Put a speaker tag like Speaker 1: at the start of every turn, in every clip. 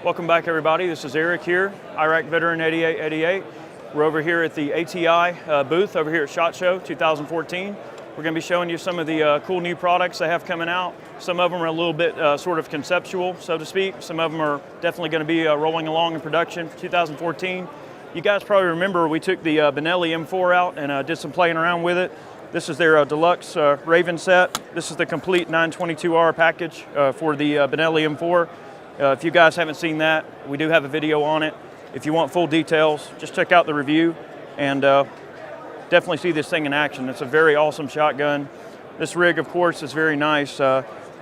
Speaker 1: Welcome back, everybody. This is Eric here, Iraq Veteran 8888. We're over here at the ATI booth over here at SHOT Show 2014. We're going to be showing you some of the cool new products they have coming out. Some of them are a little bit sort of conceptual, so to speak. Some of them are definitely going to be rolling along in production for 2014. You guys probably remember we took the Benelli M4 out and did some playing around with it. This is their deluxe Raven set. This is the complete 922R package for the Benelli M4. If you guys haven't seen that, we do have a video on it. If you want full details, just check out the review and definitely see this thing in action. It's a very awesome shotgun. This rig, of course, is very nice.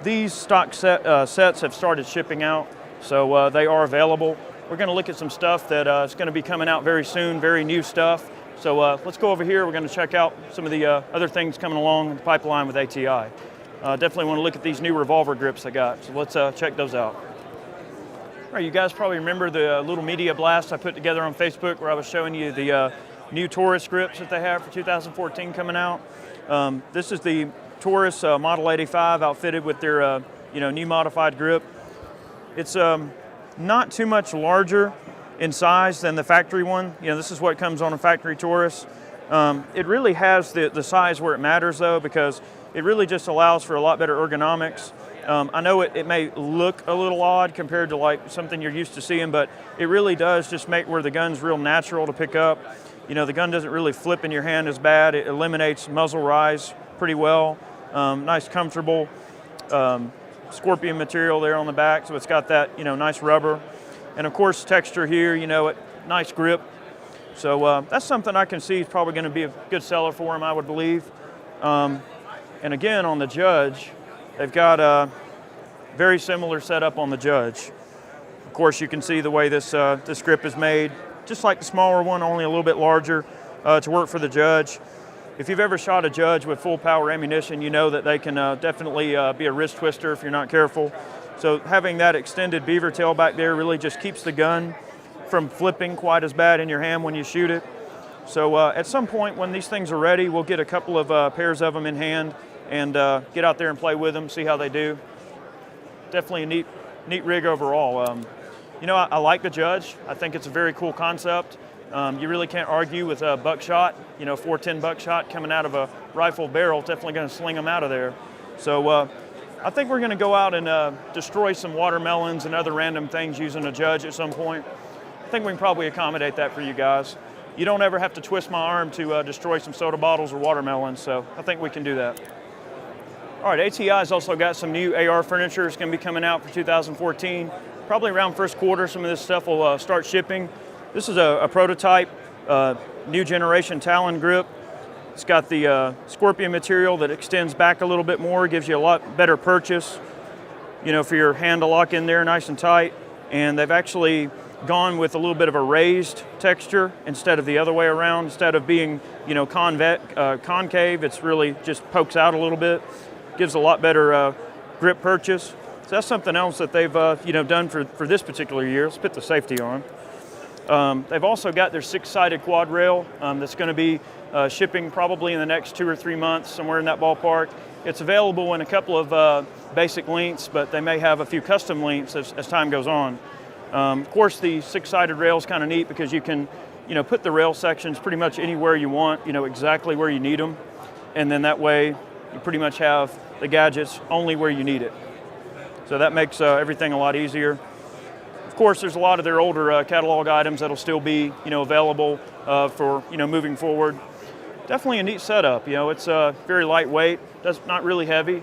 Speaker 1: These stock sets have started shipping out, so they are available. We're going to look at some stuff that is going to be coming out very soon, very new stuff. So let's go over here. We're going to check out some of the other things coming along in the pipeline with ATI. Definitely want to look at these new revolver grips they got, so let's check those out. All right, you guys probably remember the little media blast I put together on Facebook where I was showing you the new Taurus grips that they have for 2014 coming out. This is the Taurus Model 85 outfitted with their new modified grip. It's not too much larger in size than the factory one. This is what comes on a factory Taurus. It really has the size where it matters though, because it really just allows for a lot better ergonomics. I know it may look a little odd compared to like something you're used to seeing, but it really does just make where the gun's real natural to pick up. The gun doesn't really flip in your hand as bad. It eliminates muzzle rise pretty well. Nice, comfortable scorpion material there on the back, so it's got that nice rubber. And of course texture here, nice grip. So that's something I can see is probably going to be a good seller for them, I would believe. And again, on the Judge, they've got a very similar setup on the Judge. Of course, you can see the way this grip is made, just like the smaller one, only a little bit larger to work for the Judge. If you've ever shot a Judge with full power ammunition, you know that they can definitely be a wrist twister if you're not careful. So having that extended beaver tail back there really just keeps the gun from flipping quite as bad in your hand when you shoot it. So at some point when these things are ready, we'll get a couple of pairs of them in hand and get out there and play with them, see how they do. Definitely a neat rig overall. I like the Judge. I think it's a very cool concept. You really can't argue with buckshot. 410 buckshot coming out of a rifle barrel, definitely going to sling them out of there. So I think we're going to go out and destroy some watermelons and other random things using a Judge at some point. I think we can probably accommodate that for you guys. You don't ever have to twist my arm to destroy some soda bottles or watermelons, so I think we can do that. All right, ATI's also got some new AR furniture. It's going to be coming out for 2014. Probably around first quarter, some of this stuff will start shipping. This is a prototype, new generation Talon grip. It's got the scorpion material that extends back a little bit more, gives you a lot better purchase, for your hand to lock in there nice and tight. And they've actually gone with a little bit of a raised texture instead of the other way around. Instead of being, concave, it's really just pokes out a little bit. Gives a lot better grip purchase. So that's something else that they've done for this particular year. Let's put the safety on. They've also got their 6-sided quad rail that's going to be shipping probably in the next 2 or 3 months, somewhere in that ballpark. It's available in a couple of basic lengths, but they may have a few custom lengths as time goes on. Of course, the 6-sided rail is kind of neat because you can put the rail sections pretty much anywhere you want, exactly where you need them. And then that way you pretty much have the gadgets only where you need it. So that makes everything a lot easier. Of course, there's a lot of their older catalog items that'll still be, available for, moving forward. Definitely a neat setup. It's very lightweight, not really heavy.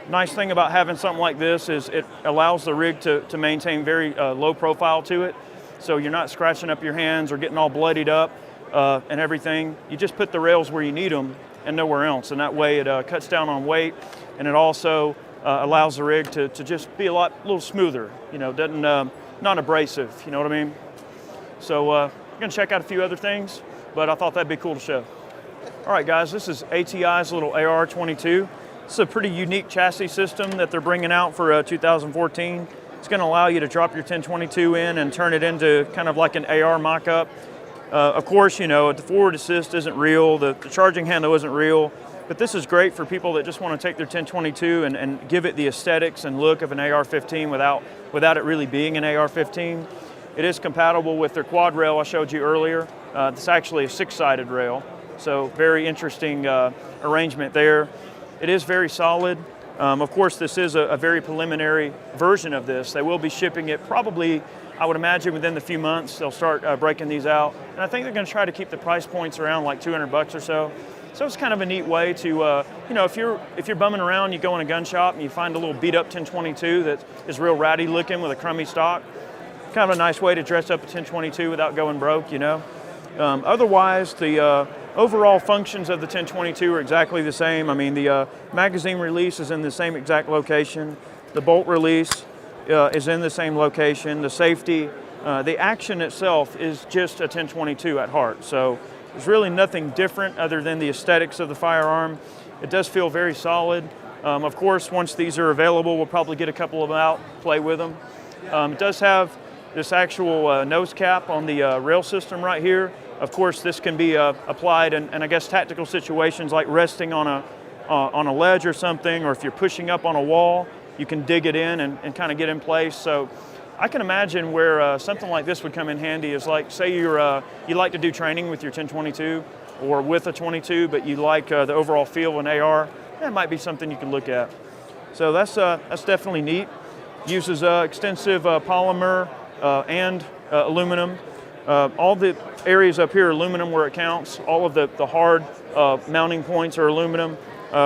Speaker 1: Nice thing about having something like this is it allows the rig to maintain very low profile to it. So you're not scratching up your hands or getting all bloodied up and everything. You just put the rails where you need them and nowhere else. And that way it cuts down on weight, and it also allows the rig to just be a little smoother. Doesn't not abrasive. You know what I mean? So we're gonna check out a few other things, but I thought that'd be cool to show. All right, guys, this is ATI's little AR-22. It's a pretty unique chassis system that they're bringing out for 2014. It's going to allow you to drop your 1022 in and turn it into kind of like an AR mock-up. Of course, the forward assist isn't real, the charging handle isn't real, But this is great for people that just want to take their 1022 and give it the aesthetics and look of an AR-15 without it really being an AR-15. It is compatible with their quad rail I showed you earlier. It's actually a 6-sided rail, so very interesting arrangement there. It is very solid. Of course, this is a very preliminary version of this. They will be shipping it probably, I would imagine, within the few months. They'll start breaking these out. And I think they're going to try to keep the price points around like $200 or so. So it's kind of a neat way to, you know, if you're bumming around, you go in a gun shop and you find a little beat up 1022 that is real ratty looking with a crummy stock. Kind of a nice way to dress up a 1022 without going broke, you know. Otherwise, the overall functions of the 1022 are exactly the same. I mean, the magazine release is in the same exact location. The bolt release is in the same location. The safety, the action itself is just a 1022 at heart. So there's really nothing different other than the aesthetics of the firearm. It does feel very solid. Of course, once these are available, we'll probably get a couple of them out, play with them. It does have this actual nose cap on the rail system right here. Of course, this can be applied in I guess tactical situations like resting on a ledge or something, or if you're pushing up on a wall, you can dig it in and kind of get in place. So I can imagine where something like this would come in handy is like, say you like to do training with your 1022 or with a 22, but you like the overall feel of an AR, that might be something you can look at. So that's definitely neat. Uses extensive polymer and aluminum. All the areas up here are aluminum where it counts. All of the hard mounting points are aluminum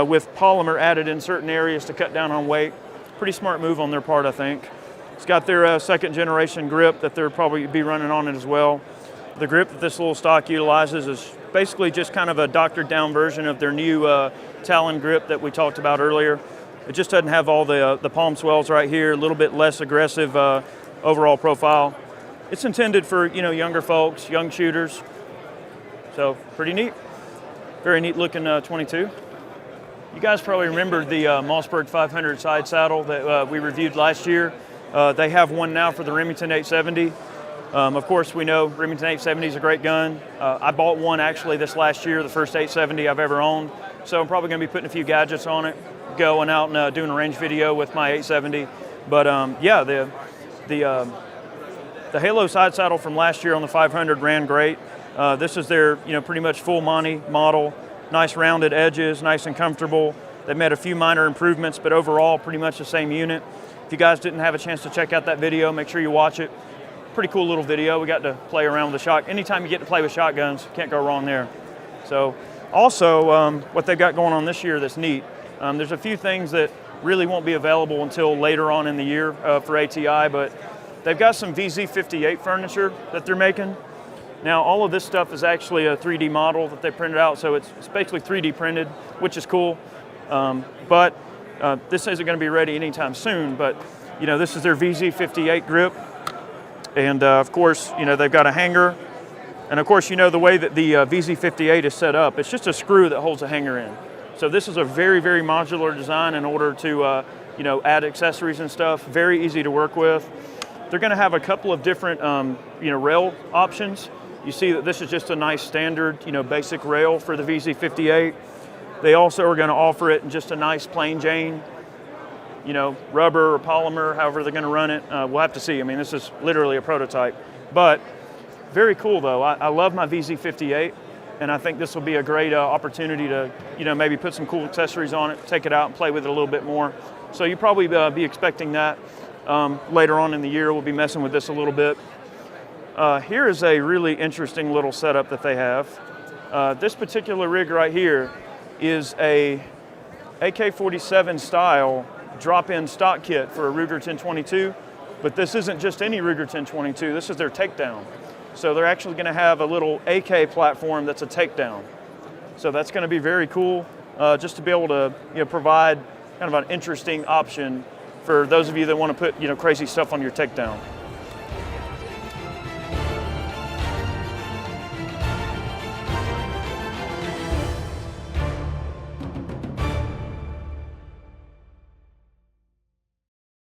Speaker 1: with polymer added in certain areas to cut down on weight. Pretty smart move on their part, I think. It's got their second generation grip that they'll probably be running on it as well. The grip that this little stock utilizes is basically just kind of a doctored down version of their new Talon grip that we talked about earlier. It just doesn't have all the palm swells right here, a little bit less aggressive overall profile. It's intended for, you know, younger folks, young shooters. So pretty neat. Very neat looking 22. You guys probably remember the Mossberg 500 side saddle that we reviewed last year. They have one now for the Remington 870. Of course, we know Remington 870 is a great gun. I bought one actually this last year, the first 870 I've ever owned. So I'm probably going to be putting a few gadgets on it, going out and doing a range video with my 870. But yeah, the Halo side saddle from last year on the 500 ran great. This is their, you know, pretty much full Monty model. Nice rounded edges, nice and comfortable. They made a few minor improvements, but overall pretty much the same unit. If you guys didn't have a chance to check out that video, make sure you watch it. Pretty cool little video. We got to play around with the shot. Anytime you get to play with shotguns, can't go wrong there. So also what they've got going on this year that's neat. There's a few things that really won't be available until later on in the year for ATI, but they've got some VZ58 furniture that they're making. Now, all of this stuff is actually a 3D model that they printed out, so it's basically 3D printed, which is cool. But this isn't going to be ready anytime soon, but you know, this is their VZ58 grip. And of course, you know, they've got a hanger. And of course, you know, the way that the VZ58 is set up, it's just a screw that holds a hanger in. So this is a very, very modular design in order to, you know, add accessories and stuff. Very easy to work with. They're going to have a couple of different, you know, rail options. You see that this is just a nice standard, you know, basic rail for the VZ58. They also are going to offer it in just a nice plain Jane, you know, rubber or polymer, however they're going to run it. We'll have to see. I mean, this is literally a prototype. But very cool, though. I love my VZ58, and I think this will be a great opportunity to, you know, maybe put some cool accessories on it, take it out and play with it a little bit more. So you'll probably be expecting that. Later on in the year, we'll be messing with this a little bit. Here is a really interesting little setup that they have. This particular rig right here is a AK-47 style drop-in stock kit for a Ruger 1022, but this isn't just any Ruger 1022, this is their takedown. So they're actually going to have a little AK platform that's a takedown. So that's going to be very cool, just to be able to, you know, provide kind of an interesting option for those of you that want to put, you know, crazy stuff on your takedown.